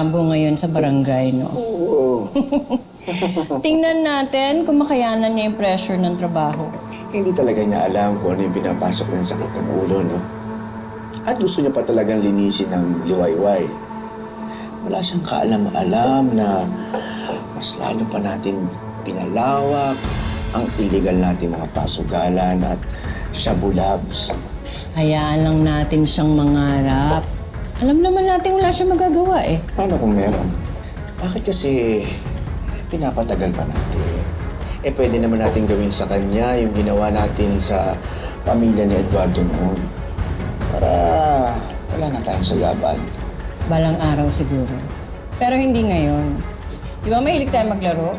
Rambo ngayon sa barangay, no? Oo. Tingnan natin kung makayanan niya yung pressure ng trabaho. Hindi talaga niya alam kung ano yung pinapasok ng sakit ng ulo, no? At gusto niya pa talagang linisin ng liwayway. Wala siyang kaalam-alam na mas lalo pa natin pinalawak ang illegal natin mga pasugalan at shabu labs. Hayaan lang natin siyang mangarap. Alam naman natin wala siyang magagawa eh. Paano kung meron? Bakit kasi pinapatagal pa natin? Pwede naman natin gawin sa kanya yung ginawa natin sa pamilya ni Eduardo noon. Para wala na tayong sagaban. Balang araw siguro. Pero hindi ngayon. Di ba mahilig tayo maglaro?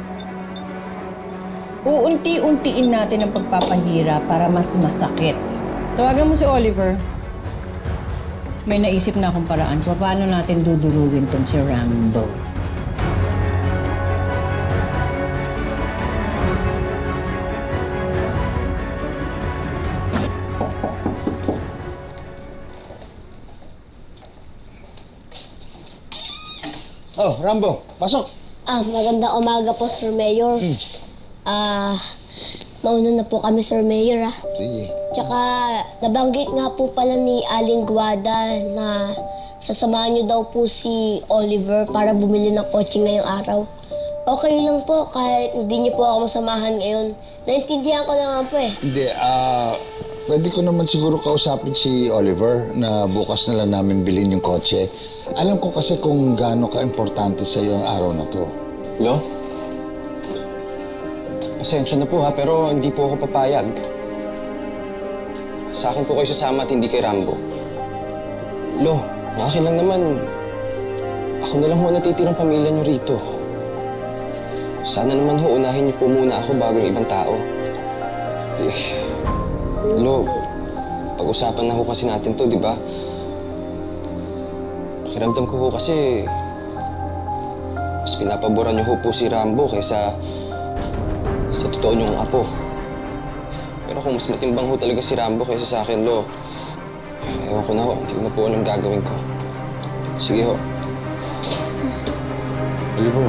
Uunti-untiin natin ang pagpapahira para mas masakit. Tawagan mo si Oliver. May naisip na akong paraan kung paano natin dudurugin tong si Rambo. Oh, Rambo, pasok. Magandang umaga po, Sir Mayor. Mauna na po kami, Sir Mayor, Sige. Tsaka, nabanggit nga po pala ni Aling Guada na sasamahan niyo daw po si Oliver para bumili ng kotse ngayong araw. Okay lang po, kahit hindi niyo po ako masamahan ngayon. Naintindihan ko naman po eh. Hindi, pwede ko naman siguro kausapin si Oliver na bukas na lang namin bilhin yung kotse. Alam ko kasi kung gaano ka-importante sa'yo ang araw na to. Lo? Pasensya na po ha, pero hindi po ako papayag. Sa akin po kayo sasama at hindi kay Rambo. Lo, akin lang naman. Ako na lang ho natitirang pamilya niyo rito. Sana naman ho, unahin niyo po muna ako bago yung ibang tao. Lo, pag-usapan na ho kasi natin to, di ba? Pakiramdam ko ho kasi mas pinapaboran niyo ho po si Rambo kaysa sa totoo niyong apo. Pero kung mas matimbang ho talaga si Rambo kaysa sa akin, Lo, ewan ko na ho, hindi ko na po alam gagawin ko. Sige ho. Oliver.